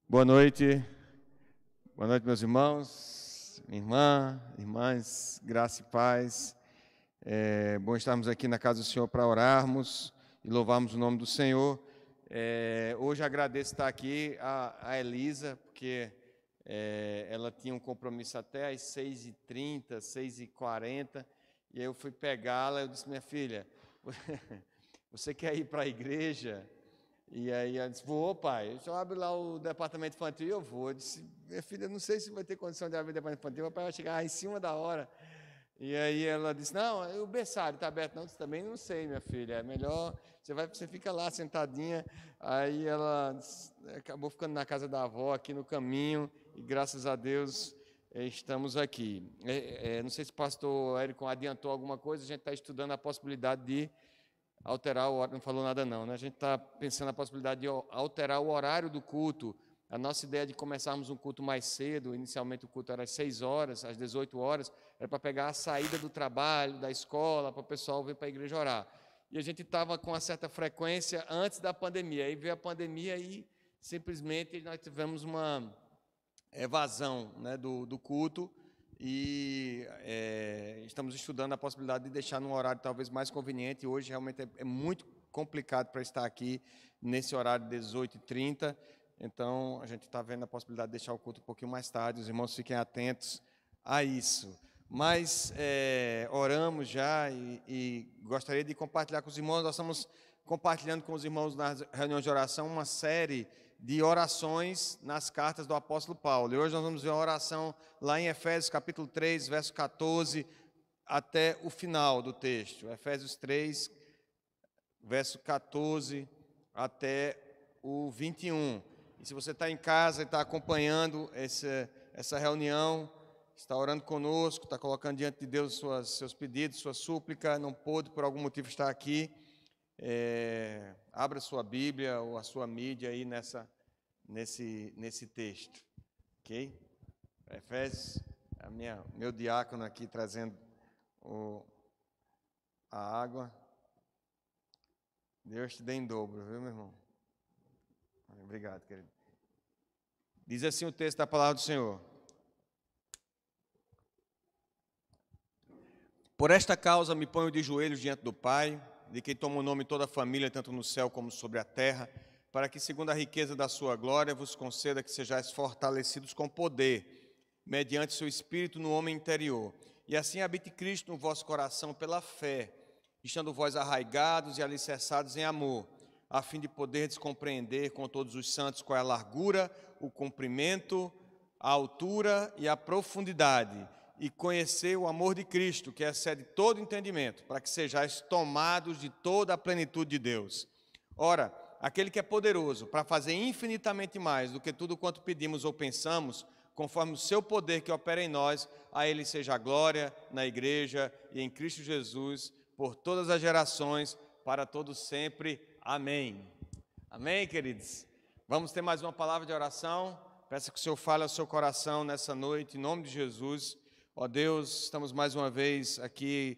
Boa noite, meus irmãos, minha irmã, irmãs, graça e paz. É bom estarmos aqui na casa do Senhor para orarmos e louvarmos o nome do Senhor. Hoje agradeço estar aqui a Elisa, porque ela tinha um compromisso até às 6h30, 6h40, e aí eu fui pegá-la. Eu disse: minha filha, você quer ir para a igreja? E aí ela disse: vou, pai, só abre lá o departamento infantil e eu vou. Eu disse: minha filha, não sei se vai ter condição de abrir o departamento infantil, o papai vai chegar em cima da hora. E aí ela disse: não, o berçário está aberto. Não, eu disse: também não sei, minha filha, é melhor, você fica lá sentadinha. Aí ela acabou ficando na casa da avó, aqui no caminho, e graças a Deus estamos aqui. Não sei se o pastor Érico adiantou alguma coisa, a gente está estudando a possibilidade de alterar o horário, não falou nada não, né? A gente está pensando na possibilidade de alterar o horário do culto. A nossa ideia de começarmos um culto mais cedo, inicialmente o culto era às 6 horas, às 18 horas, era para pegar a saída do trabalho, da escola, para o pessoal vir para a igreja orar. E a gente estava com uma certa frequência antes da pandemia, aí veio a pandemia e simplesmente nós tivemos uma evasão, né, do culto, e estamos estudando a possibilidade de deixar num horário talvez mais conveniente. Hoje realmente é muito complicado para estar aqui nesse horário de 18h30, então a gente está vendo a possibilidade de deixar o culto um pouquinho mais tarde. Os irmãos fiquem atentos a isso. Mas oramos já e gostaria de compartilhar com os irmãos. Nós estamos compartilhando com os irmãos nas reuniões de oração uma série de orações nas cartas do apóstolo Paulo. E hoje nós vamos ver uma oração lá em Efésios capítulo 3, verso 14, até o final do texto. Efésios 3, verso 14 até o 21. E se você está em casa e está acompanhando essa reunião, está orando conosco, está colocando diante de Deus seus pedidos, sua súplica, não pôde por algum motivo estar aqui, abra sua Bíblia ou a sua mídia aí nesse texto, ok? Efésios, meu diácono aqui trazendo a água. Deus te dê em dobro, viu, meu irmão? Obrigado, querido. Diz assim o texto da palavra do Senhor: por esta causa me ponho de joelhos diante do Pai, de quem toma o nome toda a família, tanto no céu como sobre a terra, para que, segundo a riqueza da sua glória, vos conceda que sejais fortalecidos com poder, mediante seu Espírito no homem interior, e assim habite Cristo no vosso coração pela fé, estando vós arraigados e alicerçados em amor, a fim de poderdes compreender com todos os santos qual é a largura, o comprimento, a altura e a profundidade, e conhecer o amor de Cristo, que excede todo entendimento, para que sejais tomados de toda a plenitude de Deus. Ora, aquele que é poderoso para fazer infinitamente mais do que tudo quanto pedimos ou pensamos, conforme o seu poder que opera em nós, a ele seja a glória na igreja e em Cristo Jesus, por todas as gerações, para todos sempre. Amém. Amém, queridos? Vamos ter mais uma palavra de oração. Peço que o Senhor fale ao seu coração nessa noite, em nome de Jesus. Ó Deus, estamos mais uma vez aqui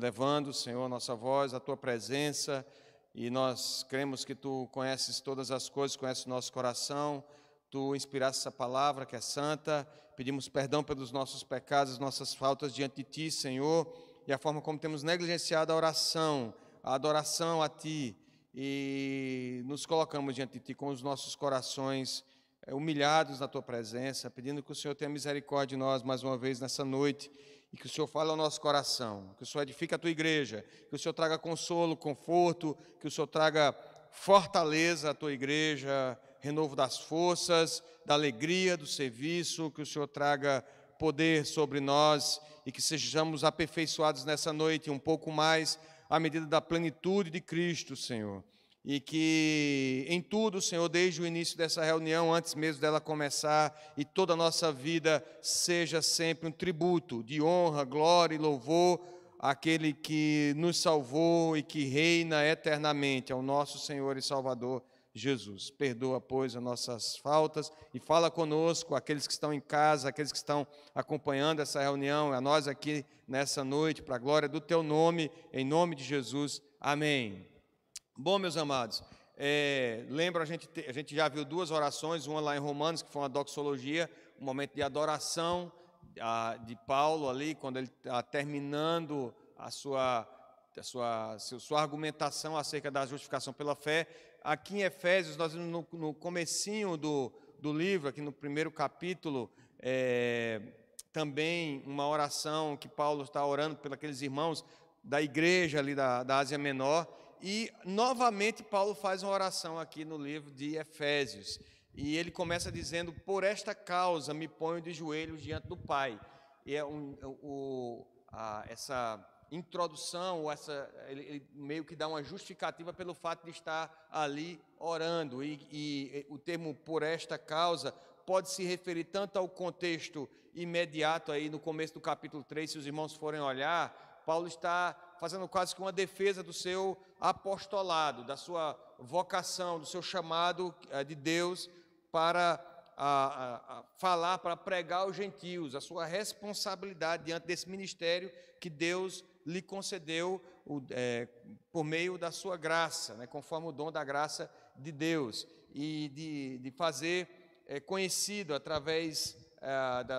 levando, Senhor, a nossa voz, a Tua presença, e nós cremos que Tu conheces todas as coisas, conheces o nosso coração, Tu inspiraste essa palavra que é santa. Pedimos perdão pelos nossos pecados, nossas faltas diante de Ti, Senhor, e a forma como temos negligenciado a oração, a adoração a Ti, e nos colocamos diante de Ti com os nossos corações humilhados na Tua presença, pedindo que o Senhor tenha misericórdia de nós mais uma vez nessa noite, e que o Senhor fale ao nosso coração, que o Senhor edifique a Tua igreja, que o Senhor traga consolo, conforto, que o Senhor traga fortaleza à Tua igreja, renovo das forças, da alegria, do serviço, que o Senhor traga poder sobre nós e que sejamos aperfeiçoados nessa noite um pouco mais à medida da plenitude de Cristo, Senhor. E que em tudo, Senhor, desde o início dessa reunião, antes mesmo dela começar, e toda a nossa vida seja sempre um tributo de honra, glória e louvor àquele que nos salvou e que reina eternamente, ao nosso Senhor e Salvador Jesus. Perdoa, pois, as nossas faltas e fala conosco, aqueles que estão em casa, aqueles que estão acompanhando essa reunião, a nós aqui nessa noite, para a glória do Teu nome, em nome de Jesus. Amém. Bom, meus amados, Lembra, a gente já viu duas orações, uma lá em Romanos, que foi uma doxologia, um momento de adoração de Paulo ali, quando ele está terminando a sua argumentação acerca da justificação pela fé. Aqui em Efésios, nós vimos no comecinho do livro, aqui no primeiro capítulo, também uma oração que Paulo está orando por aqueles irmãos da igreja ali da Ásia Menor. E, novamente, Paulo faz uma oração aqui no livro de Efésios. E ele começa dizendo: por esta causa me ponho de joelhos diante do Pai. E essa introdução, ele meio que dá uma justificativa pelo fato de estar ali orando. E o termo por esta causa pode se referir tanto ao contexto imediato, aí no começo do capítulo 3, se os irmãos forem olhar, Paulo está fazendo quase que uma defesa do seu apostolado, da sua vocação, do seu chamado de Deus para falar, para pregar aos gentios, a sua responsabilidade diante desse ministério que Deus lhe concedeu por meio da sua graça, né, conforme o dom da graça de Deus, e de fazer conhecido através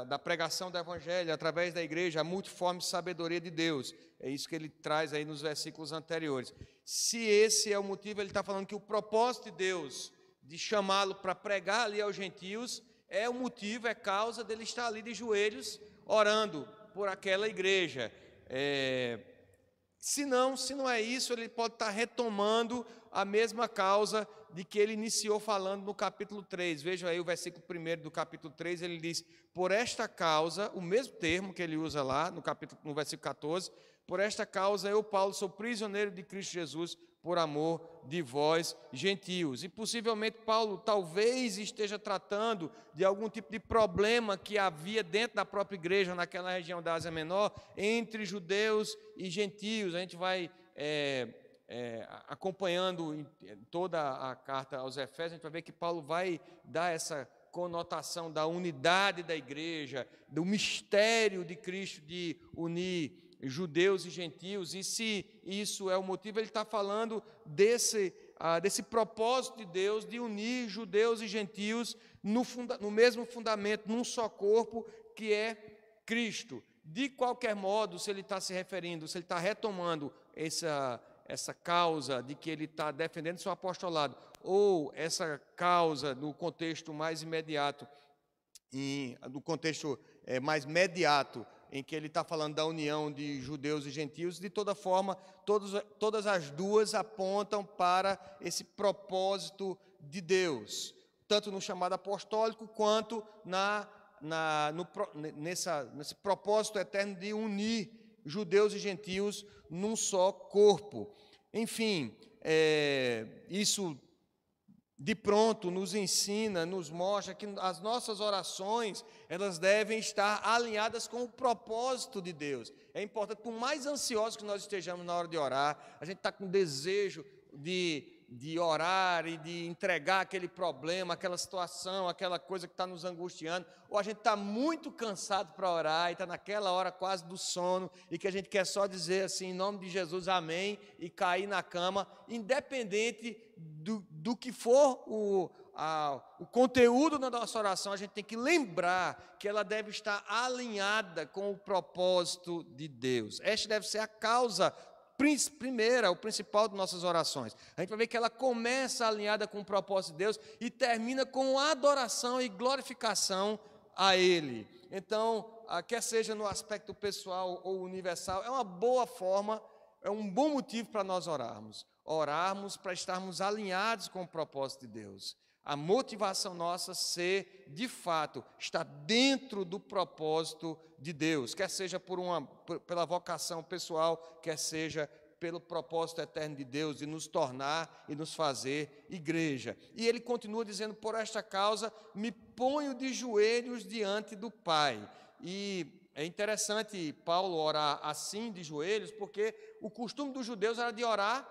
da pregação do Evangelho, através da igreja, a multiforme sabedoria de Deus. É isso que ele traz aí nos versículos anteriores. Se esse é o motivo, ele está falando que o propósito de Deus de chamá-lo para pregar ali aos gentios é o motivo, é causa dele estar ali de joelhos orando por aquela igreja. Se não é isso, ele pode estar retomando a mesma causa de que ele iniciou falando no capítulo 3. Vejam aí o versículo 1 do capítulo 3, ele diz: por esta causa, o mesmo termo que ele usa lá no versículo 14, por esta causa eu, Paulo, sou prisioneiro de Cristo Jesus, por amor de vós, gentios. E possivelmente Paulo talvez esteja tratando de algum tipo de problema que havia dentro da própria igreja, naquela região da Ásia Menor, entre judeus e gentios. A gente vai acompanhando toda a carta aos Efésios, a gente vai ver que Paulo vai dar essa conotação da unidade da igreja, do mistério de Cristo de unir judeus e gentios. E se isso é o motivo, ele está falando desse propósito de Deus de unir judeus e gentios no mesmo fundamento, num só corpo, que é Cristo. De qualquer modo, se ele está se referindo, se ele está retomando essa causa de que ele está defendendo seu apostolado, ou essa causa no contexto mais imediato, no contexto mais mediato, em que ele está falando da união de judeus e gentios, de toda forma, todas as duas apontam para esse propósito de Deus, tanto no chamado apostólico, quanto nesse propósito eterno de unir judeus e gentios num só corpo. Enfim, isso de pronto nos ensina, nos mostra que as nossas orações, elas devem estar alinhadas com o propósito de Deus. É importante, por mais ansiosos que nós estejamos na hora de orar, a gente está com desejo de orar e de entregar aquele problema, aquela situação, aquela coisa que está nos angustiando, ou a gente está muito cansado para orar e está naquela hora quase do sono e que a gente quer só dizer assim, em nome de Jesus, amém, e cair na cama, independente do que for o conteúdo da nossa oração, a gente tem que lembrar que ela deve estar alinhada com o propósito de Deus. Esta deve ser a causa primeira, o principal de nossas orações. A gente vai ver que ela começa alinhada com o propósito de Deus e termina com adoração e glorificação a Ele. Então, quer seja no aspecto pessoal ou universal, é uma boa forma, é um bom motivo para nós orarmos. Orarmos para estarmos alinhados com o propósito de Deus. A motivação nossa ser, de fato, estar dentro do propósito de Deus, quer seja pela vocação pessoal, quer seja pelo propósito eterno de Deus, de nos tornar e nos fazer igreja. E ele continua dizendo: por esta causa me ponho de joelhos diante do Pai. E é interessante Paulo orar assim, de joelhos, porque o costume dos judeus era de orar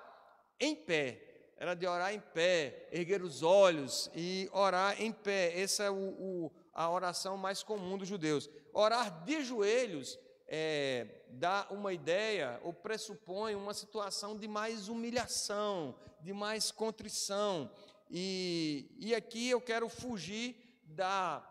em pé. Era de orar em pé, erguer os olhos e orar em pé. Essa é a oração mais comum dos judeus. Orar de joelhos dá uma ideia ou pressupõe uma situação de mais humilhação, de mais contrição. E aqui eu quero fugir da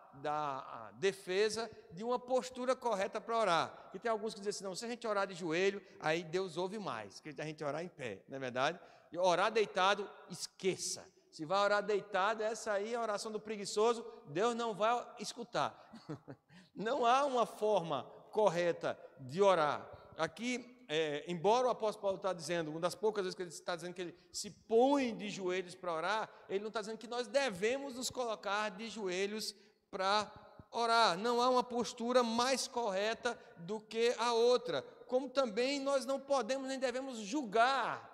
defesa de uma postura correta para orar. E tem alguns que dizem assim, não, se a gente orar de joelho, aí Deus ouve mais, que a gente orar em pé, não é verdade? E orar deitado, esqueça. Se vai orar deitado, essa aí é a oração do preguiçoso, Deus não vai escutar. Não há uma forma correta de orar. Aqui, embora o apóstolo Paulo está dizendo, uma das poucas vezes que ele está dizendo que ele se põe de joelhos para orar, ele não está dizendo que nós devemos nos colocar de joelhos para orar. Não há uma postura mais correta do que a outra. Como também nós não podemos nem devemos julgar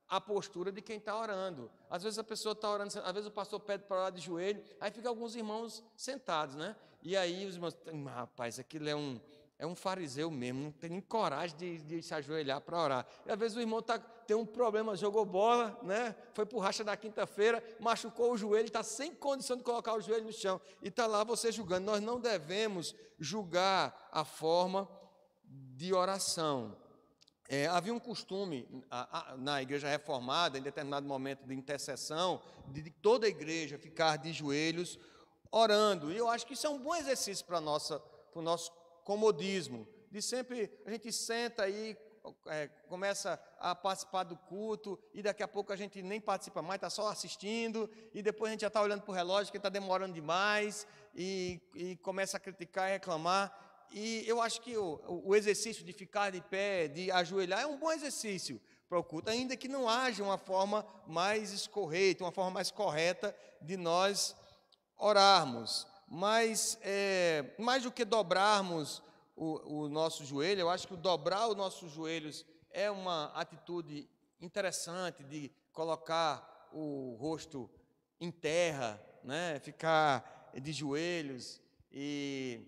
a postura de quem está orando. Às vezes a pessoa está orando, às vezes o pastor pede para orar de joelho, aí fica alguns irmãos sentados, né? E aí os irmãos, rapaz, aquilo é um fariseu mesmo, não tem nem coragem de se ajoelhar para orar. E às vezes o irmão tem um problema, jogou bola, né? Foi para o racha da quinta-feira, machucou o joelho, está sem condição de colocar o joelho no chão. E está lá você julgando. Nós não devemos julgar a forma de oração. Havia um costume na igreja reformada, em determinado momento de intercessão, de toda a igreja ficar de joelhos orando. E eu acho que isso é um bom exercício para o nosso comodismo, de sempre a gente senta aí, começa a participar do culto, e daqui a pouco a gente nem participa mais, está só assistindo, e depois a gente já está olhando para o relógio que está demorando demais, e começa a criticar e reclamar. E eu acho que o exercício de ficar de pé, de ajoelhar, é um bom exercício para o culto, ainda que não haja uma forma mais escorreita, uma forma mais correta de nós orarmos. Mas, mais do que dobrarmos o nosso joelho, eu acho que dobrar os nossos joelhos é uma atitude interessante de colocar o rosto em terra, né? Ficar de joelhos e...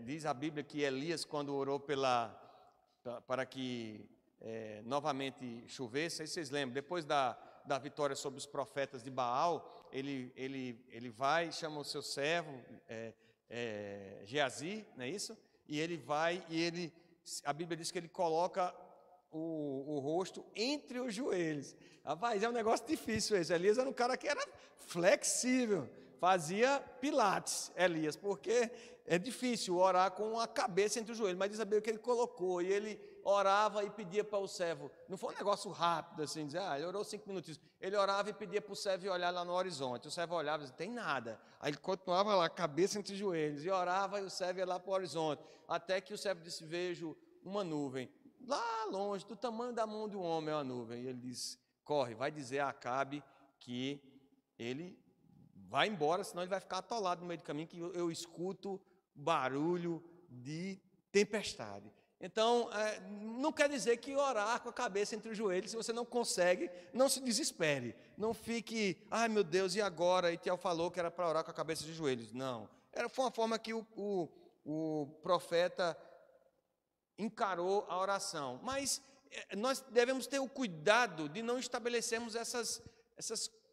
diz a Bíblia que Elias, quando orou para que novamente chovesse, aí vocês lembram, depois da vitória sobre os profetas de Baal, ele vai, chama o seu servo, Geazi, não é isso? E ele vai, a Bíblia diz que ele coloca o rosto entre os joelhos. Rapaz, é um negócio difícil esse. Elias era um cara que era flexível, fazia pilates, Elias, porque é difícil orar com a cabeça entre os joelhos, mas diz a Bíblia que ele colocou, e ele orava e pedia para o servo, não foi um negócio rápido assim, dizer, ele orou 5 minutos, ele orava e pedia para o servo olhar lá no horizonte, o servo olhava e dizia, tem nada, aí ele continuava lá, cabeça entre os joelhos, e orava e o servo ia lá para o horizonte, até que o servo disse, vejo uma nuvem, lá longe, do tamanho da mão de um homem é uma nuvem, e ele disse, corre, vai dizer a Acabe que ele vai embora, senão ele vai ficar atolado no meio do caminho, que eu escuto barulho de tempestade. Então, não quer dizer que orar com a cabeça entre os joelhos, se você não consegue, não se desespere. Não fique, ai meu Deus, e agora? E Tiel falou que era para orar com a cabeça de joelhos. Não. Foi uma forma que o profeta encarou a oração. Mas nós devemos ter o cuidado de não estabelecermos essas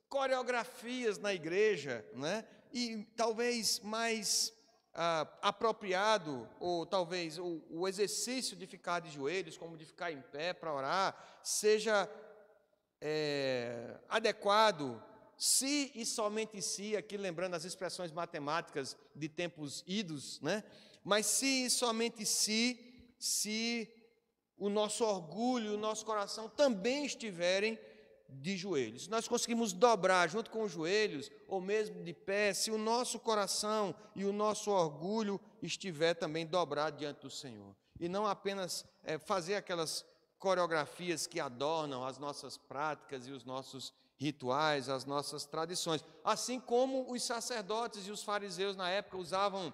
coreografias na igreja, né? E talvez mais apropriado, ou talvez o exercício de ficar de joelhos, como de ficar em pé para orar, seja adequado, se e somente se, aqui lembrando as expressões matemáticas de tempos idos, né? Mas se e somente se o nosso orgulho, o nosso coração também estiverem de joelhos. Nós conseguimos dobrar junto com os joelhos, ou mesmo de pé, se o nosso coração e o nosso orgulho estiver também dobrado diante do Senhor. E não apenas fazer aquelas coreografias que adornam as nossas práticas e os nossos rituais, as nossas tradições. Assim como os sacerdotes e os fariseus na época usavam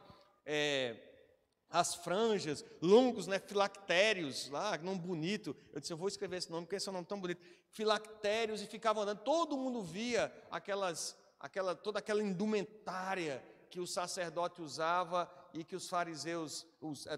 as franjas, longos, né, filactérios, lá, nome bonito. Eu disse, eu vou escrever esse nome, porque esse é um nome tão bonito. Filactérios, e ficavam andando, todo mundo via toda aquela indumentária que o sacerdote usava e que os fariseus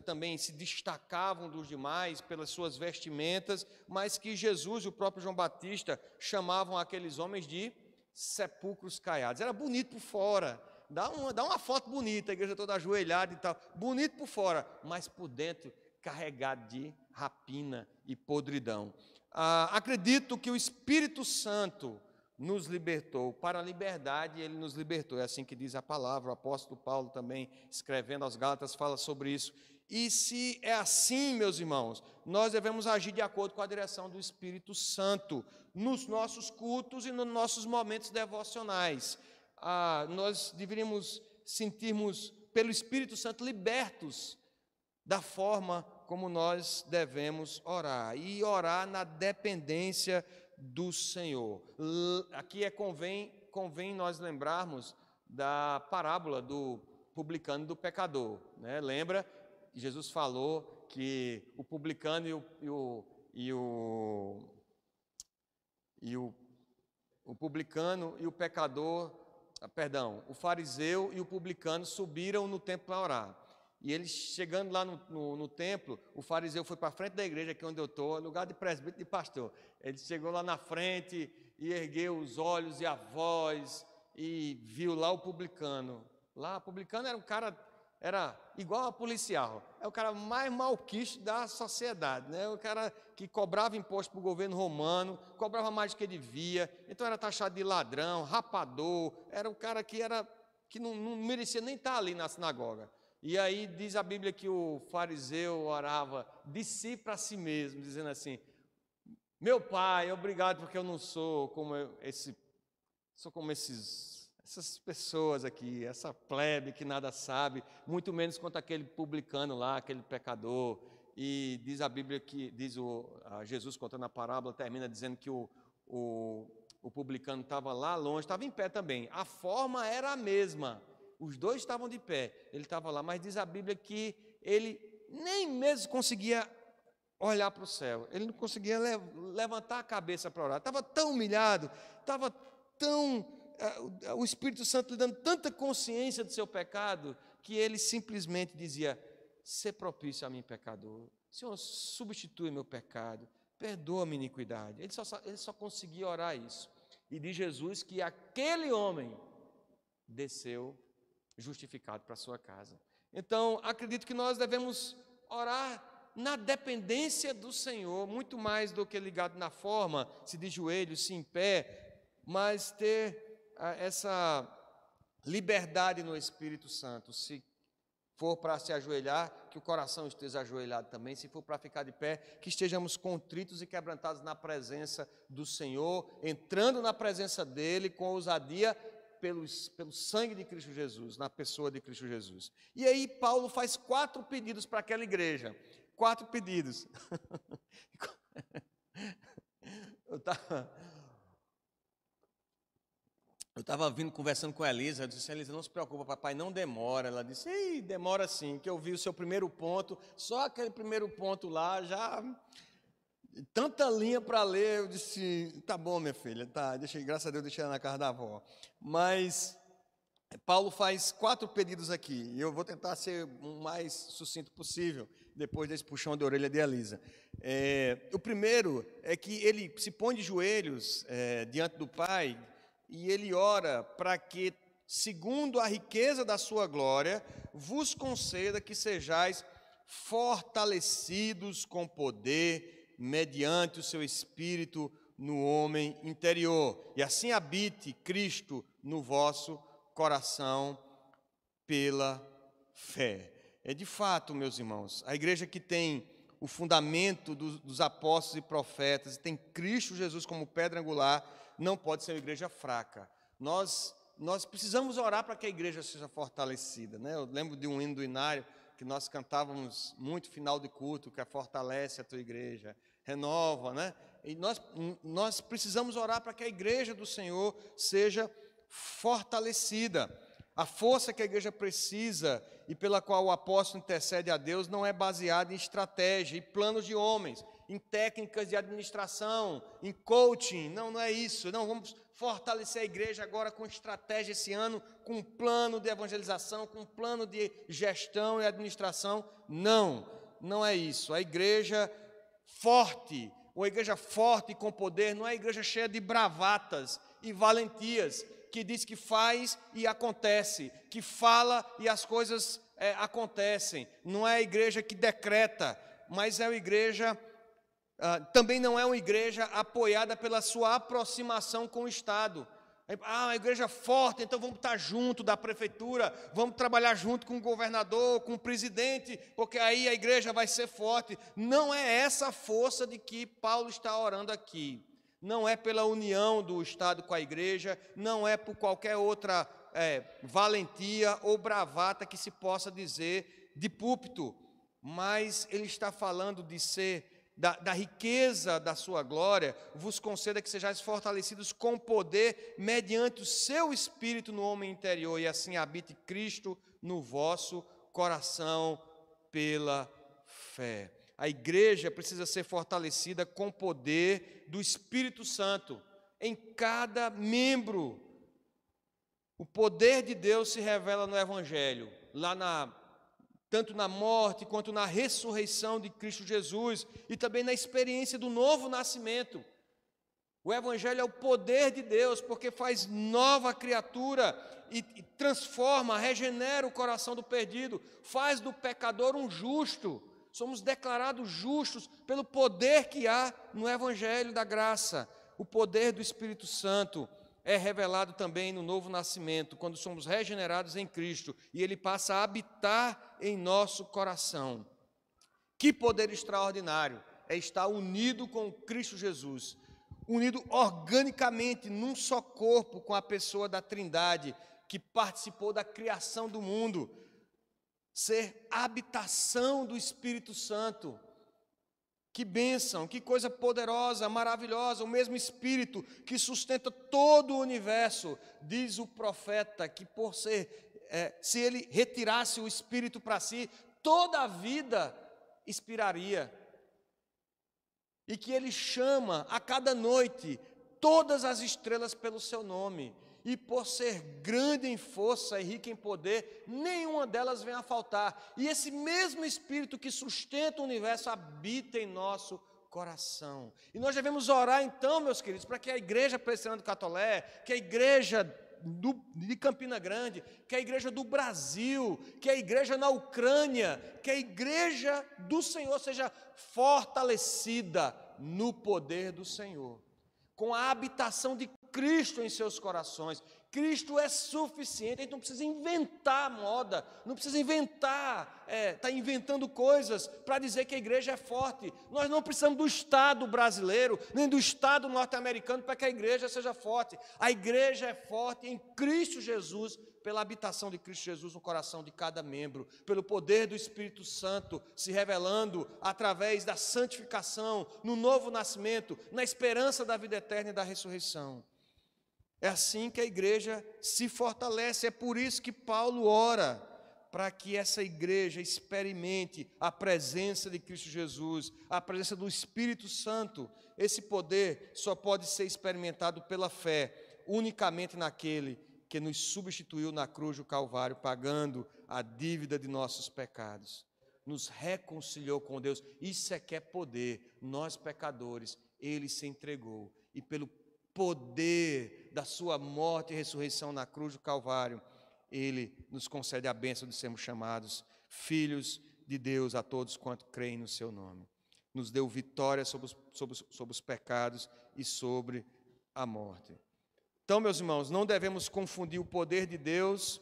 também se destacavam dos demais pelas suas vestimentas, mas que Jesus e o próprio João Batista chamavam aqueles homens de sepulcros caiados. Era bonito por fora, dá uma foto bonita, a igreja toda ajoelhada e tal, bonito por fora, mas por dentro carregado de rapina e podridão. Acredito que o Espírito Santo nos libertou. Para a liberdade, ele nos libertou. É assim que diz a palavra. O apóstolo Paulo também, escrevendo aos Gálatas, fala sobre isso. E se é assim, meus irmãos, nós devemos agir de acordo com a direção do Espírito Santo nos nossos cultos e nos nossos momentos devocionais. Nós deveríamos sentirmos pelo Espírito Santo libertos da forma como nós devemos orar, e orar na dependência do Senhor. Aqui convém nós lembrarmos da parábola do publicano e do pecador, né? Lembra? Jesus falou que o publicano o publicano e o pecador, o fariseu e o publicano subiram no templo para orar. E eles chegando lá no templo, o fariseu foi para a frente da igreja, aqui onde eu estou, lugar de presbítero e de pastor. Ele chegou lá na frente e ergueu os olhos e a voz e viu lá o publicano. Lá, o publicano era um cara, era igual a policial, é o cara mais malquisto da sociedade, né? O cara que cobrava imposto para o governo romano, cobrava mais do que devia, então era taxado de ladrão, rapador, era um cara que não merecia nem estar ali na sinagoga. E aí diz a Bíblia que o fariseu orava de si para si mesmo, dizendo assim: meu Pai, obrigado porque eu não sou como essas pessoas aqui, essa plebe que nada sabe, muito menos quanto aquele publicano lá, aquele pecador. E diz a Bíblia que, Jesus contando a parábola, termina dizendo que o publicano estava lá longe, estava em pé também, a forma era a mesma. Os dois estavam de pé, ele estava lá, mas diz a Bíblia que ele nem mesmo conseguia olhar para o céu, ele não conseguia levantar a cabeça para orar, estava tão humilhado, estava tão, o Espírito Santo lhe dando tanta consciência do seu pecado, que ele simplesmente dizia: sê propício a mim, pecador, Senhor, substitui meu pecado, perdoa a minha iniquidade. Ele só conseguia orar isso. E diz Jesus que aquele homem desceu justificado para a sua casa. Então, acredito que nós devemos orar na dependência do Senhor, muito mais do que ligado na forma, se de joelhos, se em pé, mas ter essa liberdade no Espírito Santo. Se for para se ajoelhar, que o coração esteja ajoelhado também. Se for para ficar de pé, que estejamos contritos e quebrantados na presença do Senhor, entrando na presença dEle com ousadia, pelo sangue de Cristo Jesus, na pessoa de Cristo Jesus. E aí Paulo faz 4 pedidos para aquela igreja. 4 pedidos. Eu estava vindo conversando com a Elisa, eu disse: Elisa, não se preocupa, papai, não demora. Ela disse: ei, demora sim, que eu vi o seu primeiro ponto, só aquele primeiro ponto lá, já tanta linha para ler. Eu disse: tá bom, minha filha, tá, graças a Deus deixei ela na casa da avó. Mas Paulo faz 4 pedidos aqui, e eu vou tentar ser o mais sucinto possível, depois desse puxão de orelha de Elisa. O primeiro é que ele se põe de joelhos diante do Pai, e ele ora para que, segundo a riqueza da sua glória, vos conceda que sejais fortalecidos com poder, mediante o seu Espírito no homem interior, e assim habite Cristo no vosso coração pela fé. De fato, meus irmãos, a igreja que tem o fundamento dos apóstolos e profetas, e tem Cristo Jesus como pedra angular, não pode ser uma igreja fraca. Nós precisamos orar para que a igreja seja fortalecida, né? Eu lembro de um hino do Inário que nós cantávamos muito final de culto, que fortalece a tua igreja, renova, né? E nós precisamos orar para que a igreja do Senhor seja fortalecida. A força que a igreja precisa e pela qual o apóstolo intercede a Deus não é baseada em estratégia e planos de homens, em técnicas de administração, em coaching. Não é isso. Não, vamos fortalecer a igreja agora com estratégia esse ano, com um plano de evangelização, com um plano de gestão e administração. Não é isso. A igreja forte, uma igreja forte e com poder, não é a igreja cheia de bravatas e valentias, que diz que faz e acontece, que fala e as coisas acontecem. Não é a igreja que decreta, mas é a igreja também não é uma igreja apoiada pela sua aproximação com o Estado. Uma igreja forte, então vamos estar junto da prefeitura, vamos trabalhar junto com o governador, com o presidente, porque aí a igreja vai ser forte. Não é essa a força de que Paulo está orando aqui. Não é pela união do Estado com a igreja, não é por qualquer outra valentia ou bravata que se possa dizer de púlpito, mas ele está falando de ser da riqueza da sua glória, vos conceda que sejais fortalecidos com poder mediante o seu Espírito no homem interior, e assim habite Cristo no vosso coração pela fé. A igreja precisa ser fortalecida com o poder do Espírito Santo em cada membro. O poder de Deus se revela no Evangelho, tanto na morte quanto na ressurreição de Cristo Jesus, e também na experiência do novo nascimento. O Evangelho é o poder de Deus, porque faz nova criatura e transforma, regenera o coração do perdido, faz do pecador um justo. Somos declarados justos pelo poder que há no Evangelho da graça. O poder do Espírito Santo é revelado também no novo nascimento, quando somos regenerados em Cristo e Ele passa a habitar em nosso coração. Que poder extraordinário é estar unido com Cristo Jesus, unido organicamente num só corpo com a pessoa da Trindade, que participou da criação do mundo, ser habitação do Espírito Santo. Que bênção, que coisa poderosa, maravilhosa, o mesmo Espírito que sustenta todo o universo. Diz o profeta que se ele retirasse o Espírito para si, toda a vida expiraria. E que ele chama a cada noite todas as estrelas pelo seu nome. E por ser grande em força e rica em poder, nenhuma delas vem a faltar. E esse mesmo Espírito que sustenta o universo habita em nosso coração. E nós devemos orar então, meus queridos, para que a igreja presbiteriana do Catolé, que a igreja de Campina Grande, que a igreja do Brasil, que a igreja na Ucrânia, que a igreja do Senhor seja fortalecida no poder do Senhor, com a habitação de Cristo em seus corações. Cristo é suficiente. A gente não precisa inventar moda, não precisa tá inventando coisas para dizer que a igreja é forte. Nós não precisamos do Estado brasileiro, nem do Estado norte-americano para que a igreja seja forte. A igreja é forte em Cristo Jesus, pela habitação de Cristo Jesus no coração de cada membro, pelo poder do Espírito Santo se revelando através da santificação, no novo nascimento, na esperança da vida eterna e da ressurreição. É assim que a igreja se fortalece. É por isso que Paulo ora, para que essa igreja experimente a presença de Cristo Jesus, a presença do Espírito Santo. Esse poder só pode ser experimentado pela fé, unicamente naquele que nos substituiu na cruz do Calvário, pagando a dívida de nossos pecados. Nos reconciliou com Deus. Isso é que é poder. Nós, pecadores, Ele se entregou. E pelo poder da sua morte e ressurreição na cruz do Calvário, Ele nos concede a bênção de sermos chamados filhos de Deus a todos quanto creem no seu nome. Nos deu vitória sobre os pecados e sobre a morte. Então, meus irmãos, não devemos confundir o poder de Deus,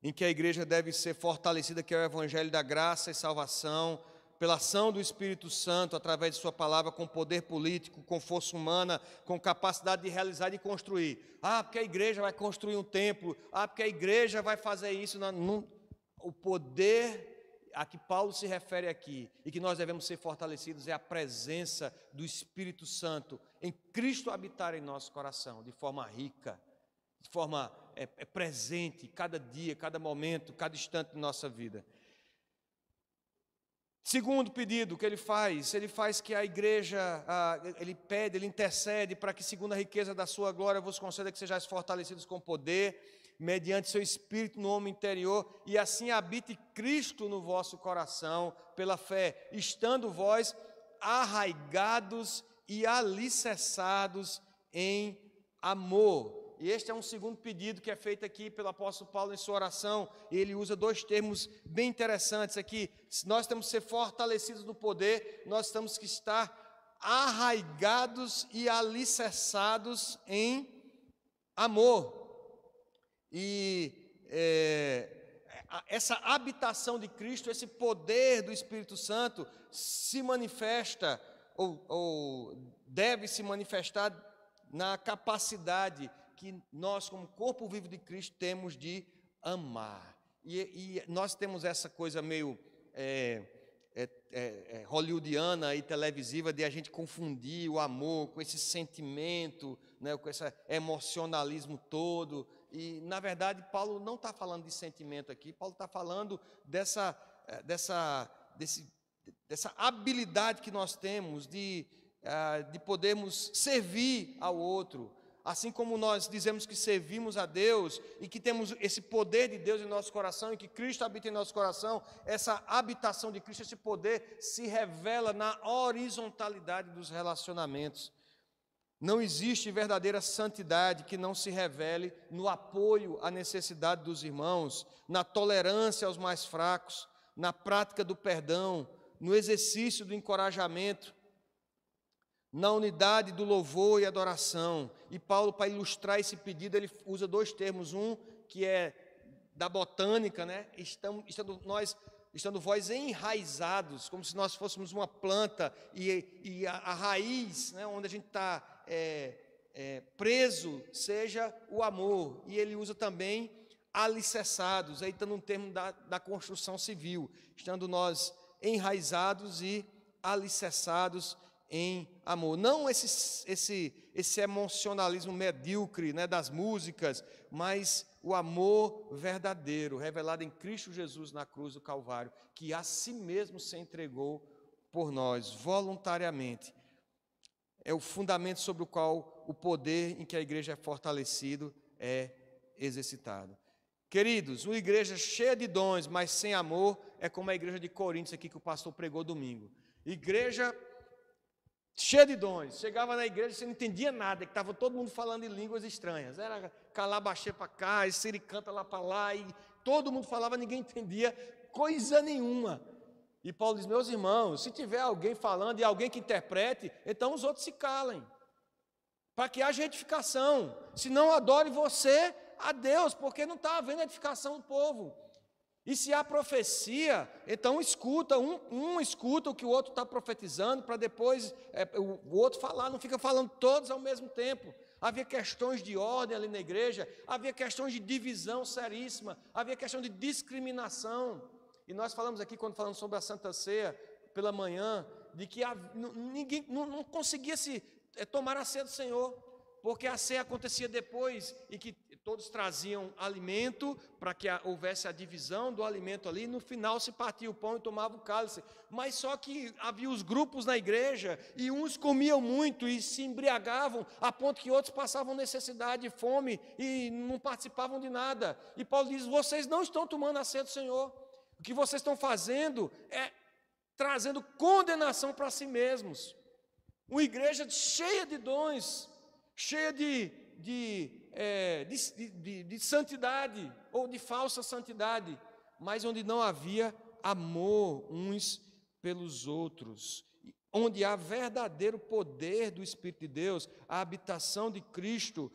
em que a igreja deve ser fortalecida, que é o evangelho da graça e salvação, pela ação do Espírito Santo, através de sua palavra, com poder político, com força humana, com capacidade de realizar e de construir. Porque a igreja vai construir um templo, porque a igreja vai fazer isso. O poder a que Paulo se refere aqui, e que nós devemos ser fortalecidos, é a presença do Espírito Santo em Cristo habitar em nosso coração, de forma rica, de forma presente, cada dia, cada momento, cada instante de nossa vida. Segundo pedido que ele faz que a igreja, ele intercede para que, segundo a riqueza da sua glória, vos conceda que sejais fortalecidos com poder, mediante seu Espírito no homem interior, e assim habite Cristo no vosso coração, pela fé, estando vós arraigados e alicerçados em amor. E este é um segundo pedido que é feito aqui pelo apóstolo Paulo em sua oração. E ele usa dois termos bem interessantes aqui. Nós temos que ser fortalecidos no poder, nós temos que estar arraigados e alicerçados em amor. E essa habitação de Cristo, esse poder do Espírito Santo se manifesta ou deve se manifestar na capacidade que nós, como corpo vivo de Cristo, temos de amar. E nós temos essa coisa meio hollywoodiana e televisiva de a gente confundir o amor com esse sentimento, né, com esse emocionalismo todo. E, na verdade, Paulo não está falando de sentimento aqui, Paulo está falando dessa habilidade que nós temos de podermos servir ao outro. Assim como nós dizemos que servimos a Deus e que temos esse poder de Deus em nosso coração e que Cristo habita em nosso coração, essa habitação de Cristo, esse poder se revela na horizontalidade dos relacionamentos. Não existe verdadeira santidade que não se revele no apoio à necessidade dos irmãos, na tolerância aos mais fracos, na prática do perdão, no exercício do encorajamento, na unidade do louvor e adoração. E Paulo, para ilustrar esse pedido, ele usa dois termos, um que é da botânica, né? Estando vós enraizados, como se nós fôssemos uma planta, e a raiz, né, onde a gente está preso, seja o amor. E ele usa também alicerçados, aí está num termo da construção civil, estando nós enraizados e alicerçados em amor. Não esse emocionalismo medíocre, né, das músicas, mas o amor verdadeiro, revelado em Cristo Jesus na cruz do Calvário, que a si mesmo se entregou por nós, voluntariamente. É o fundamento sobre o qual o poder em que a igreja é fortalecido é exercitado. Queridos, uma igreja cheia de dons, mas sem amor, é como a igreja de Coríntios aqui que o pastor pregou domingo. Igreja cheia de dons, chegava na igreja e você não entendia nada, que estava todo mundo falando em línguas estranhas, era calabaxê para cá, e siricanta lá para lá, e todo mundo falava, ninguém entendia coisa nenhuma. E Paulo diz, meus irmãos, se tiver alguém falando e alguém que interprete, então os outros se calem, para que haja edificação, se não adore você a Deus, porque não está havendo edificação do povo. E se há profecia, então escuta, um escuta o que o outro está profetizando, para depois o outro falar, não fica falando todos ao mesmo tempo. Havia questões de ordem ali na igreja, havia questões de divisão seríssima, havia questão de discriminação. E nós falamos aqui, quando falamos sobre a Santa Ceia, pela manhã, de que ninguém não conseguia se tomar a ceia do Senhor, porque a ceia acontecia depois, e que todos traziam alimento, para que houvesse a divisão do alimento ali, no final se partia o pão e tomava o cálice, mas só que havia os grupos na igreja, e uns comiam muito e se embriagavam, a ponto que outros passavam necessidade, fome, e não participavam de nada. E Paulo diz, vocês não estão tomando a ceia do Senhor, o que vocês estão fazendo é trazendo condenação para si mesmos. Uma igreja cheia de dons, cheia de santidade, ou de falsa santidade, mas onde não havia amor uns pelos outros, onde há verdadeiro poder do Espírito de Deus, a habitação de Cristo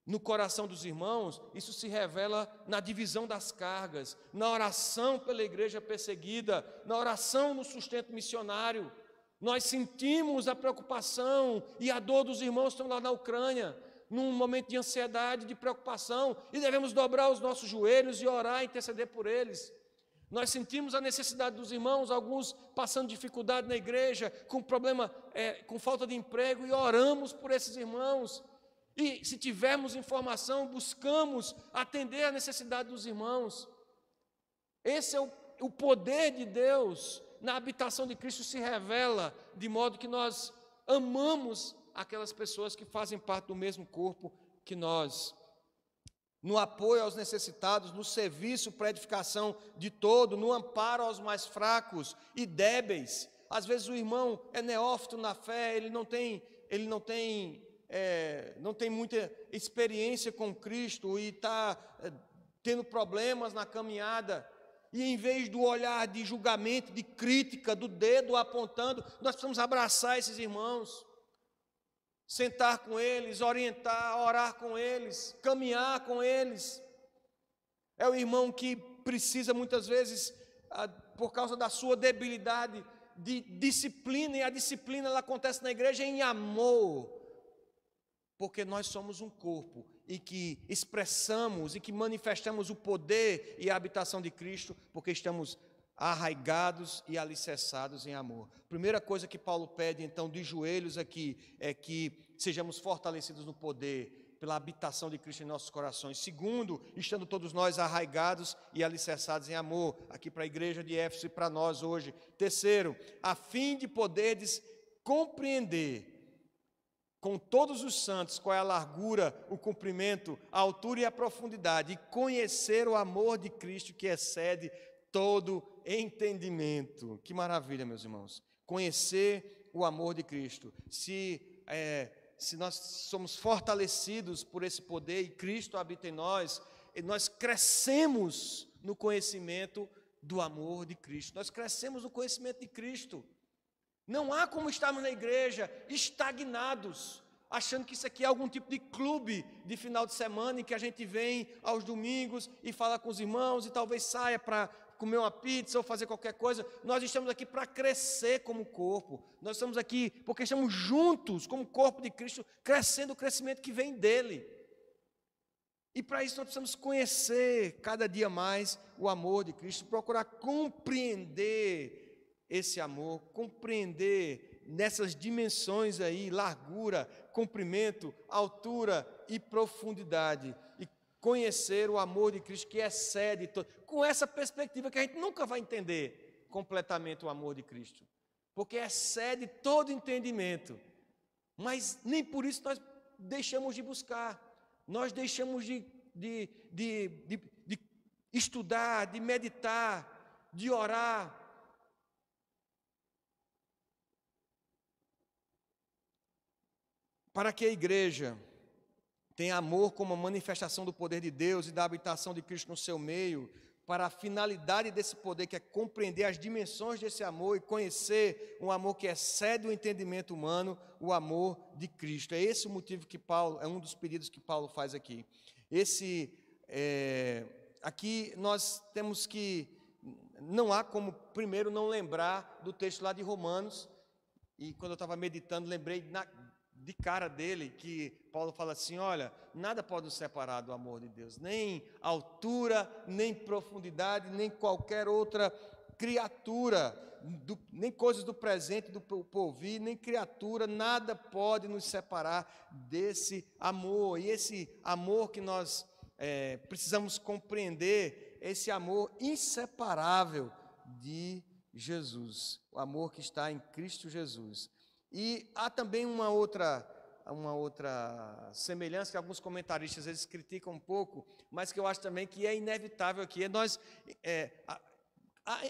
no coração dos irmãos, isso se revela na divisão das cargas, na oração pela igreja perseguida, na oração no sustento missionário. Nós sentimos a preocupação e a dor dos irmãos que estão lá na Ucrânia, num momento de ansiedade, de preocupação, e devemos dobrar os nossos joelhos e orar e interceder por eles. Nós sentimos a necessidade dos irmãos, alguns passando dificuldade na igreja, com problema, com falta de emprego, e oramos por esses irmãos. E se tivermos informação, buscamos atender a necessidade dos irmãos. Esse é o poder de Deus na habitação de Cristo se revela, de modo que nós amamos aquelas pessoas que fazem parte do mesmo corpo que nós. No apoio aos necessitados, no serviço para a edificação de todo, no amparo aos mais fracos e débeis. Às vezes o irmão é neófito na fé, ele não tem não tem muita experiência com Cristo e está tendo problemas na caminhada, e em vez do olhar de julgamento, de crítica, do dedo apontando, nós precisamos abraçar esses irmãos, sentar com eles, orientar, orar com eles, caminhar com eles. É o irmão que precisa muitas vezes, por causa da sua debilidade, de disciplina, e a disciplina ela acontece na igreja em amor, porque nós somos um corpo e que expressamos e que manifestamos o poder e a habitação de Cristo, porque estamos arraigados e alicerçados em amor. Primeira coisa que Paulo pede, então, de joelhos aqui, é que sejamos fortalecidos no poder, pela habitação de Cristo em nossos corações. Segundo, estando todos nós arraigados e alicerçados em amor, aqui para a igreja de Éfeso e para nós hoje. Terceiro, a fim de poderdes compreender com todos os santos qual é a largura, o comprimento, a altura e a profundidade, e conhecer o amor de Cristo que excede todo entendimento. Que maravilha, meus irmãos, conhecer o amor de Cristo. Se nós somos fortalecidos por esse poder e Cristo habita em nós, nós crescemos no conhecimento do amor de Cristo, nós crescemos no conhecimento de Cristo. Não há como estarmos na igreja estagnados, achando que isso aqui é algum tipo de clube de final de semana em que a gente vem aos domingos e fala com os irmãos e talvez saia para comer uma pizza ou fazer qualquer coisa. Nós estamos aqui para crescer como corpo. Nós estamos aqui porque estamos juntos como corpo de Cristo, crescendo o crescimento que vem dele. E para isso nós precisamos conhecer cada dia mais o amor de Cristo, procurar compreender esse amor, compreender nessas dimensões aí, largura, comprimento, altura e profundidade, e conhecer o amor de Cristo que excede todo. Com essa perspectiva que a gente nunca vai entender completamente o amor de Cristo, porque excede todo entendimento, mas nem por isso nós deixamos de buscar, nós deixamos de estudar, de meditar, de orar. Para que a igreja tenha amor como manifestação do poder de Deus e da habitação de Cristo no seu meio, para a finalidade desse poder, que é compreender as dimensões desse amor e conhecer um amor que excede o entendimento humano, o amor de Cristo. É esse o motivo que Paulo, é um dos pedidos que Paulo faz aqui. Aqui nós temos que, não há como primeiro não lembrar do texto lá de Romanos, e quando eu estava meditando, lembrei de cara dele, que Paulo fala assim, olha, nada pode nos separar do amor de Deus, nem altura, nem profundidade, nem qualquer outra criatura, nem coisas do presente, do porvir, nem criatura, nada pode nos separar desse amor. E esse amor que nós precisamos compreender, esse amor inseparável de Jesus, o amor que está em Cristo Jesus. E há também uma outra semelhança que alguns comentaristas às vezes criticam um pouco, mas que eu acho também que é inevitável aqui.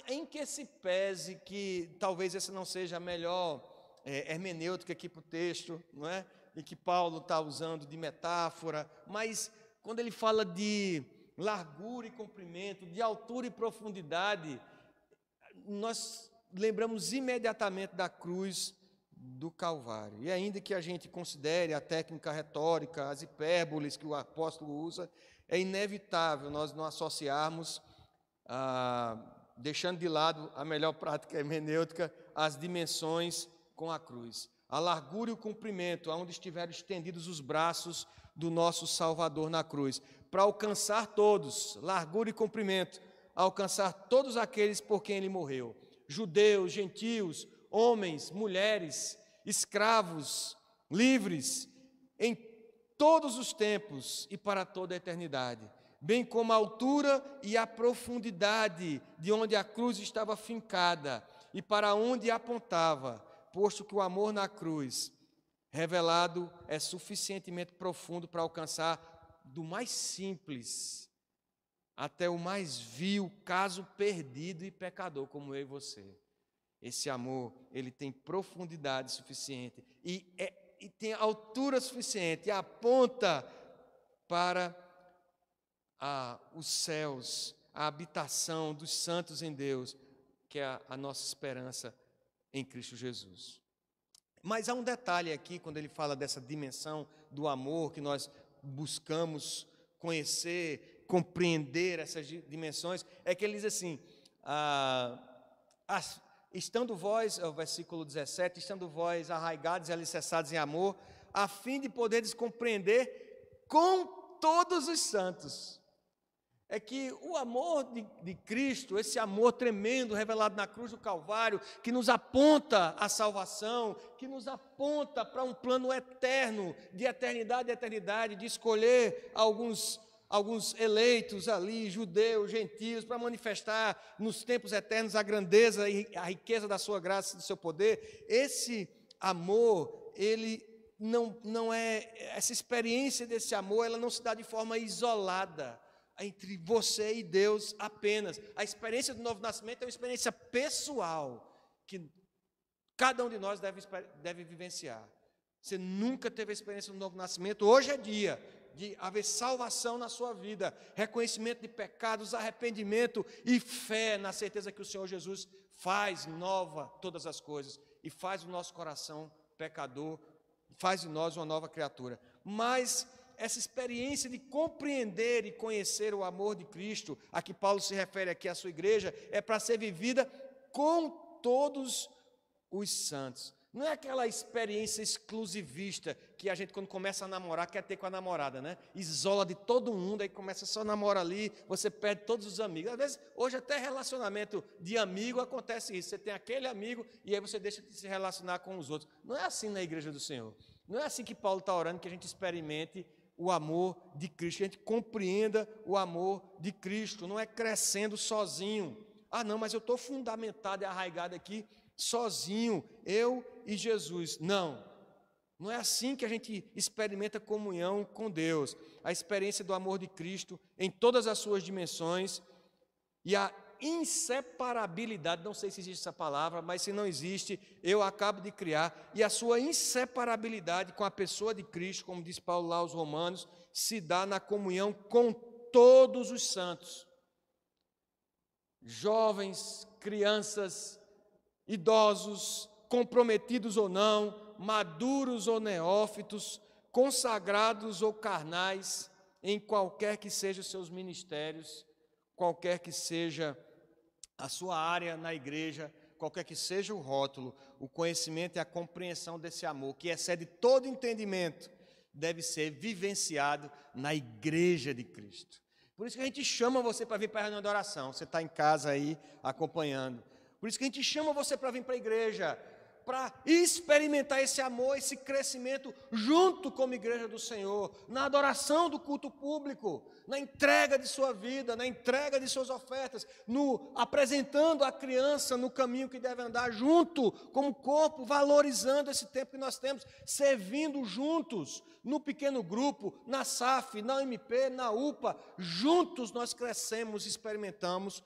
Em que se pese que talvez essa não seja a melhor hermenêutica aqui para o texto, não é? E que Paulo está usando de metáfora, mas quando ele fala de largura e comprimento, de altura e profundidade, nós lembramos imediatamente da cruz do Calvário. E ainda que a gente considere a técnica retórica, as hipérboles que o apóstolo usa, é inevitável nós não associarmos, deixando de lado a melhor prática hermenêutica, as dimensões com a cruz. A largura e o comprimento, aonde estiveram estendidos os braços do nosso Salvador na cruz, para alcançar todos, largura e comprimento, alcançar todos aqueles por quem ele morreu, judeus, gentios, homens, mulheres, escravos, livres, em todos os tempos e para toda a eternidade, bem como a altura e a profundidade de onde a cruz estava fincada e para onde apontava, posto que o amor na cruz revelado é suficientemente profundo para alcançar do mais simples até o mais vil, caso perdido e pecador como eu e você. Esse amor, ele tem profundidade suficiente e é e tem altura suficiente, e aponta para os céus, a habitação dos santos em Deus, que é a nossa esperança em Cristo Jesus. Mas há um detalhe aqui, quando ele fala dessa dimensão do amor, que nós buscamos conhecer, compreender essas dimensões, é que ele diz assim, estando vós, é o versículo 17, estando vós arraigados e alicerçados em amor, a fim de poderes compreender com todos os santos. É que o amor de Cristo, esse amor tremendo revelado na cruz do Calvário, que nos aponta à salvação, que nos aponta para um plano eterno, de eternidade a eternidade, de escolher alguns eleitos ali, judeus, gentios, para manifestar nos tempos eternos a grandeza e a riqueza da sua graça e do seu poder. Esse amor, ele não é, essa experiência desse amor, ela não se dá de forma isolada, entre você e Deus apenas. A experiência do novo nascimento é uma experiência pessoal, que cada um de nós deve vivenciar. Você nunca teve a experiência do novo nascimento, hoje é dia de haver salvação na sua vida, reconhecimento de pecados, arrependimento e fé na certeza que o Senhor Jesus faz nova todas as coisas e faz o nosso coração pecador, faz de nós uma nova criatura. Mas essa experiência de compreender e conhecer o amor de Cristo, a que Paulo se refere aqui à sua igreja, é para ser vivida com todos os santos. Não é aquela experiência exclusivista que a gente, quando começa a namorar, quer ter com a namorada, né? Isola de todo mundo, aí começa só a namorar ali, você perde todos os amigos. Às vezes, hoje até relacionamento de amigo acontece isso. Você tem aquele amigo e aí você deixa de se relacionar com os outros. Não é assim na igreja do Senhor. Não é assim que Paulo está orando, que a gente experimente o amor de Cristo, que a gente compreenda o amor de Cristo. Não é crescendo sozinho. Não, mas eu estou fundamentado e arraigado aqui sozinho, eu e Jesus. Não é assim que a gente experimenta comunhão com Deus. A experiência do amor de Cristo em todas as suas dimensões e a inseparabilidade, não sei se existe essa palavra, mas se não existe, eu acabo de criar, e a sua inseparabilidade com a pessoa de Cristo, como diz Paulo lá aos Romanos, se dá na comunhão com todos os santos, jovens, crianças, idosos, comprometidos ou não, maduros ou neófitos, consagrados ou carnais, em qualquer que sejam os seus ministérios, qualquer que seja a sua área na igreja, qualquer que seja o rótulo, o conhecimento e a compreensão desse amor, que excede todo entendimento, deve ser vivenciado na igreja de Cristo. Por isso que a gente chama você para vir para a reunião de oração. Você está em casa aí acompanhando. Por isso que a gente chama você para vir para a igreja, para experimentar esse amor, esse crescimento junto como igreja do Senhor, na adoração do culto público, na entrega de sua vida, na entrega de suas ofertas, no apresentando a criança no caminho que deve andar junto, como corpo, valorizando esse tempo que nós temos, servindo juntos, no pequeno grupo, na SAF, na MP, na UPA, juntos nós crescemos, experimentamos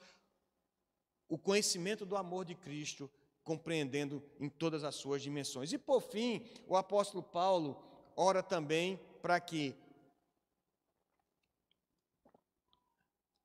o conhecimento do amor de Cristo, compreendendo em todas as suas dimensões. E por fim, o apóstolo Paulo ora também para que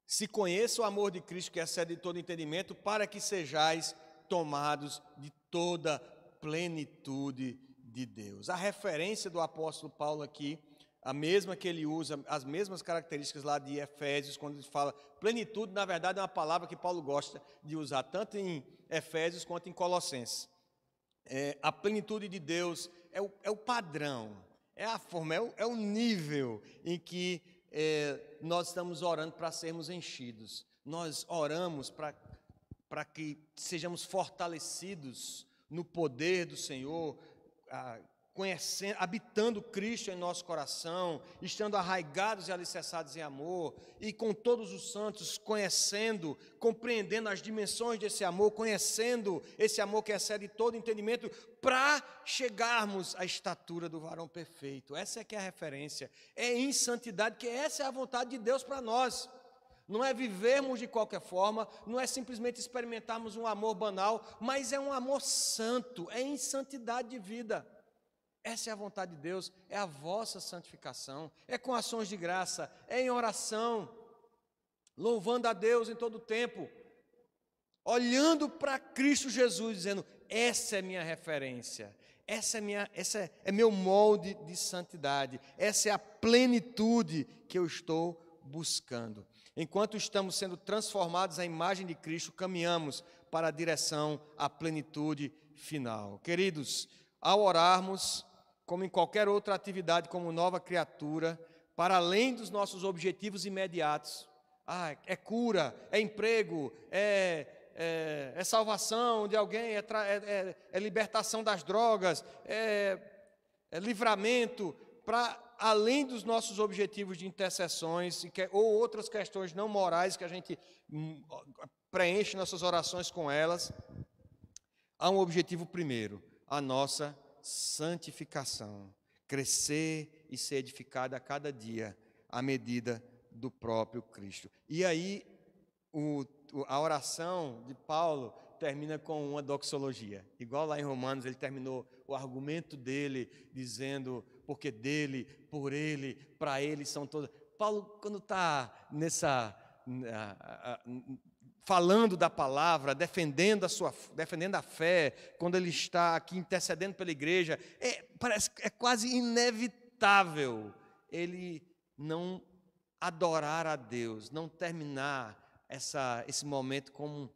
se conheça o amor de Cristo, que excede todo entendimento, para que sejais tomados de toda plenitude de Deus. A referência do apóstolo Paulo aqui, a mesma que ele usa, as mesmas características lá de Efésios, quando ele fala plenitude, na verdade é uma palavra que Paulo gosta de usar, tanto em Efésios quanto em Colossenses. A plenitude de Deus é o padrão, é a forma, é o nível em que nós estamos orando para sermos enchidos. Nós oramos para que sejamos fortalecidos no poder do Senhor, conhecendo, habitando Cristo em nosso coração, estando arraigados e alicerçados em amor, e com todos os santos, conhecendo, compreendendo as dimensões desse amor, conhecendo esse amor que excede todo entendimento, para chegarmos à estatura do varão perfeito. Essa é que é a referência, é em santidade, que essa é a vontade de Deus para nós. Não é vivermos de qualquer forma, não é simplesmente experimentarmos um amor banal, mas é um amor santo, é em santidade de vida. Essa é a vontade de Deus, é a vossa santificação, é com ações de graça, é em oração, louvando a Deus em todo o tempo, olhando para Cristo Jesus, dizendo: essa é minha referência, esse é meu molde de santidade, essa é a plenitude que eu estou buscando. Enquanto estamos sendo transformados à imagem de Cristo, caminhamos para a direção à plenitude final. Queridos, ao orarmos, como em qualquer outra atividade, como nova criatura, para além dos nossos objetivos imediatos, é cura, é emprego, é salvação de alguém, é libertação das drogas, é livramento, para além dos nossos objetivos de intercessões ou outras questões não morais que a gente preenche nossas orações com elas, há um objetivo primeiro: a nossa santificação, crescer e ser edificada a cada dia à medida do próprio Cristo. E aí a oração de Paulo termina com uma doxologia, igual lá em Romanos ele terminou o argumento dele dizendo: porque dele, por ele, para ele são todas. Paulo, quando está falando da palavra, defendendo a fé, quando ele está aqui intercedendo pela igreja, parece que é quase inevitável ele não adorar a Deus, não terminar esse momento com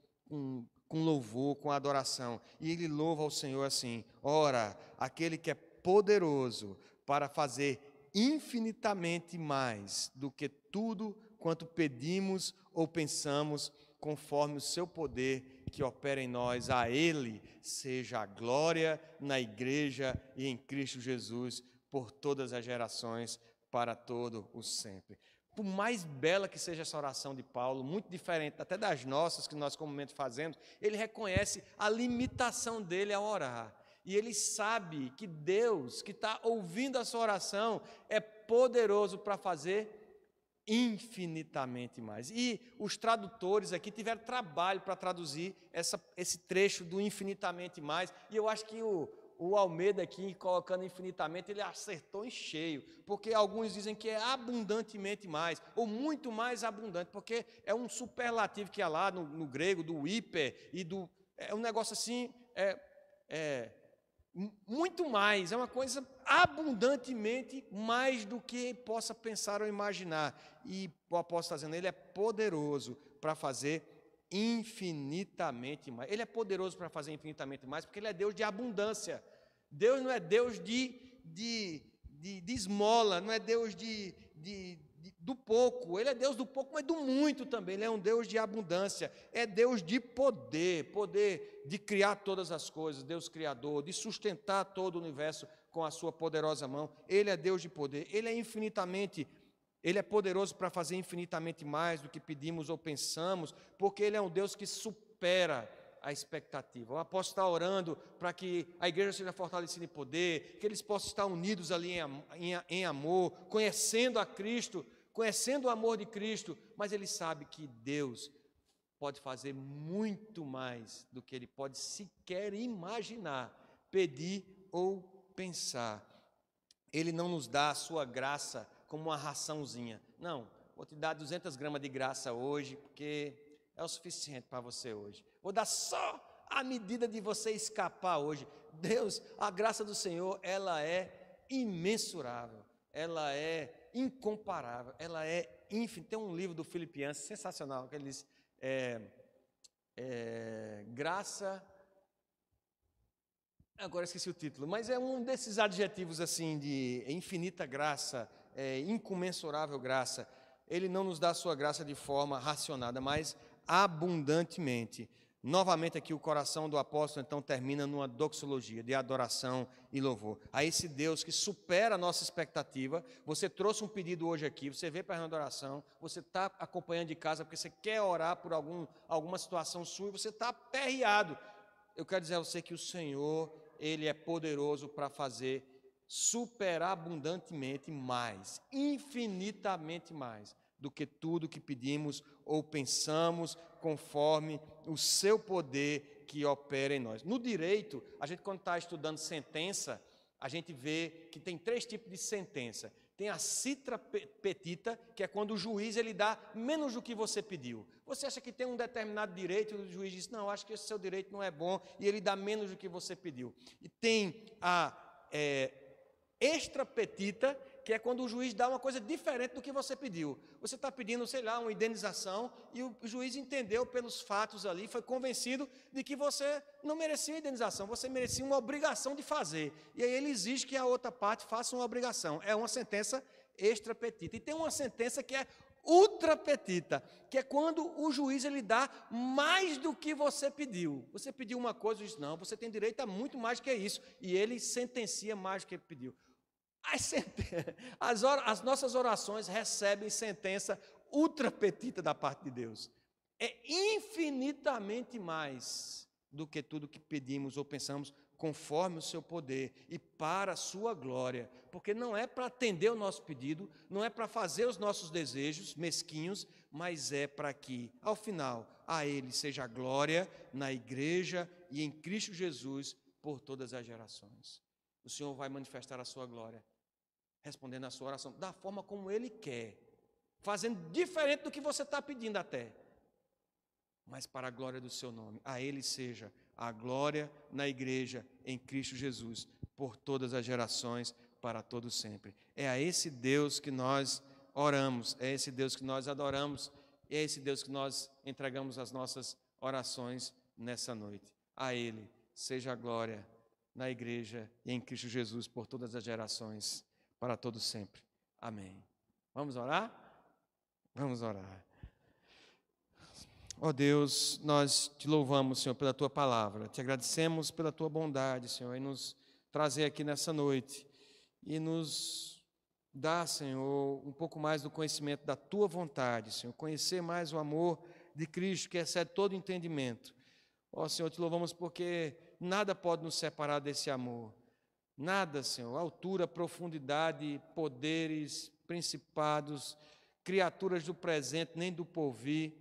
louvor, com adoração. E ele louva ao Senhor assim: ora, aquele que é poderoso para fazer infinitamente mais do que tudo quanto pedimos ou pensamos, conforme o seu poder que opera em nós, a Ele seja a glória na igreja e em Cristo Jesus, por todas as gerações, para todo o sempre. Por mais bela que seja essa oração de Paulo, muito diferente até das nossas que nós comumente fazemos, ele reconhece a limitação dele ao orar. E ele sabe que Deus, que está ouvindo a sua oração, é poderoso para fazer infinitamente mais. E os tradutores aqui tiveram trabalho para traduzir esse trecho do infinitamente mais. E eu acho que o Almeida aqui, colocando infinitamente, ele acertou em cheio, porque alguns dizem que é abundantemente mais, ou muito mais abundante, porque é um superlativo que há lá no grego, do hiper, é um negócio assim, muito mais, é uma coisa abundantemente mais do que possa pensar ou imaginar. E o apóstolo está dizendo: ele é poderoso para fazer infinitamente mais. Ele é poderoso para fazer infinitamente mais, porque ele é Deus de abundância. Deus não é Deus de esmola, não é Deus do pouco. Ele é Deus do pouco, mas do muito também. Ele é um Deus de abundância, é Deus de poder de criar todas as coisas, Deus criador, de sustentar todo o universo com a sua poderosa mão. Ele é Deus de poder, Ele é poderoso para fazer infinitamente mais do que pedimos ou pensamos, porque Ele é um Deus que supera a expectativa. O apóstolo está orando para que a igreja seja fortalecida em poder, que eles possam estar unidos ali em amor, conhecendo a Cristo, conhecendo o amor de Cristo, mas ele sabe que Deus pode fazer muito mais do que ele pode sequer imaginar, pedir ou pensar. Ele não nos dá a sua graça como uma raçãozinha. Não, vou te dar 200 gramas de graça hoje, porque é o suficiente para você hoje. Vou dar só a medida de você escapar hoje. Deus, a graça do Senhor, ela é imensurável, ela é incomparável, ela é infinita. Tem um livro do Philip Yancey sensacional, que ele diz, graça... Agora esqueci o título, mas é um desses adjetivos assim de infinita graça, incomensurável graça. Ele não nos dá a sua graça de forma racionada, mas abundantemente. Novamente aqui o coração do apóstolo então termina numa doxologia de adoração e louvor a esse Deus que supera a nossa expectativa. Você trouxe um pedido hoje aqui, você veio para a oração, você está acompanhando de casa porque você quer orar por alguma situação sua e você está aperreado. Eu quero dizer a você que o Senhor, Ele é poderoso para fazer superabundantemente mais, infinitamente mais, do que tudo que pedimos ou pensamos, conforme o seu poder que opera em nós. No direito, a gente quando está estudando sentença, a gente vê que tem 3 tipos de sentença. Tem a citra petita, que é quando o juiz ele dá menos do que você pediu. Você acha que tem um determinado direito, e o juiz diz, não, acho que esse seu direito não é bom, e ele dá menos do que você pediu. E tem a extra petita, que é quando o juiz dá uma coisa diferente do que você pediu. Você está pedindo, sei lá, uma indenização, e o juiz entendeu pelos fatos ali, foi convencido de que você não merecia indenização, você merecia uma obrigação de fazer. E aí ele exige que a outra parte faça uma obrigação. É uma sentença extra petita. E tem uma sentença que é ultra petita, que é quando o juiz ele dá mais do que você pediu. Você pediu uma coisa, e diz, não, você tem direito a muito mais que isso. E ele sentencia mais do que ele pediu. As nossas orações recebem sentença ultra petita da parte de Deus. É infinitamente mais do que tudo que pedimos ou pensamos, conforme o seu poder e para a sua glória. Porque não é para atender o nosso pedido, não é para fazer os nossos desejos mesquinhos, mas é para que, ao final, a Ele seja a glória na igreja e em Cristo Jesus por todas as gerações. O Senhor vai manifestar a sua glória, respondendo a sua oração, da forma como Ele quer, fazendo diferente do que você está pedindo até, mas para a glória do seu nome. A Ele seja a glória na igreja, em Cristo Jesus, por todas as gerações, para todo sempre. É a esse Deus que nós oramos, é esse Deus que nós adoramos, é esse Deus que nós entregamos as nossas orações nessa noite. A Ele seja a glória na igreja e em Cristo Jesus, por todas as gerações, para todo sempre. Amém. Vamos orar? Vamos orar. Ó Deus, nós te louvamos, Senhor, pela tua palavra. Te agradecemos pela tua bondade, Senhor, em nos trazer aqui nessa noite e nos dar, Senhor, um pouco mais do conhecimento da tua vontade, Senhor, conhecer mais o amor de Cristo que excede todo entendimento. Ó Senhor, te louvamos porque nada pode nos separar desse amor. Nada, Senhor, altura, profundidade, poderes, principados, criaturas do presente, nem do porvir.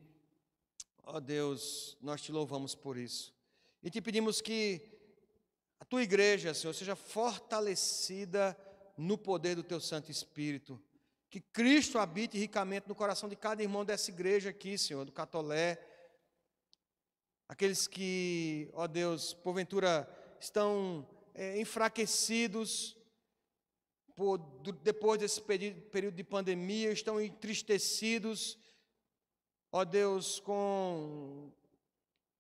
Ó Deus, nós te louvamos por isso. E te pedimos que a tua igreja, Senhor, seja fortalecida no poder do teu Santo Espírito. Que Cristo habite ricamente no coração de cada irmão dessa igreja aqui, Senhor, do Catolé. Aqueles que, ó Deus, porventura estão enfraquecidos depois desse período de pandemia, estão entristecidos, ó Deus, com,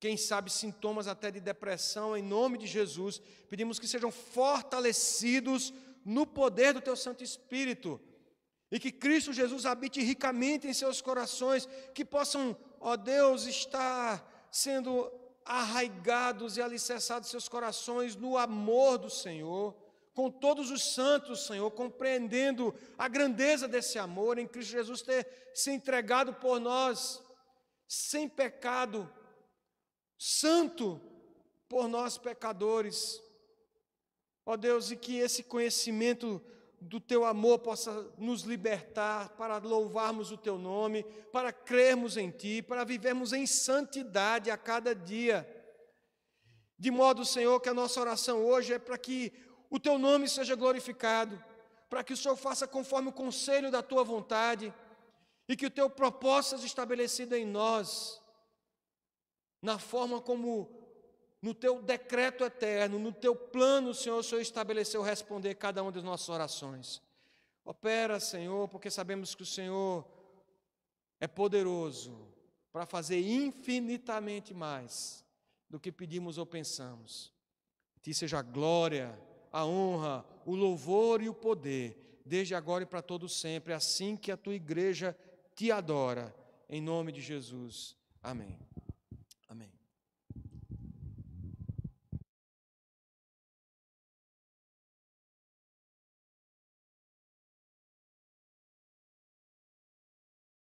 quem sabe, sintomas até de depressão, em nome de Jesus, pedimos que sejam fortalecidos no poder do teu Santo Espírito, e que Cristo Jesus habite ricamente em seus corações, que possam, ó Deus, estar sendo arraigados e alicerçados seus corações no amor do Senhor, com todos os santos, Senhor, compreendendo a grandeza desse amor, em Cristo Jesus ter se entregado por nós, sem pecado, santo por nós pecadores. Ó Deus, e que esse conhecimento do teu amor possa nos libertar para louvarmos o teu nome, para crermos em ti, para vivermos em santidade a cada dia. De modo, Senhor, que a nossa oração hoje é para que o teu nome seja glorificado, para que o Senhor faça conforme o conselho da tua vontade e que o teu propósito seja estabelecido em nós, na forma como no teu decreto eterno, no teu plano, Senhor, o Senhor estabeleceu responder cada uma das nossas orações. Opera, Senhor, porque sabemos que o Senhor é poderoso para fazer infinitamente mais do que pedimos ou pensamos. A ti seja a glória, a honra, o louvor e o poder, desde agora e para todo sempre, assim que a tua igreja te adora, em nome de Jesus. Amém.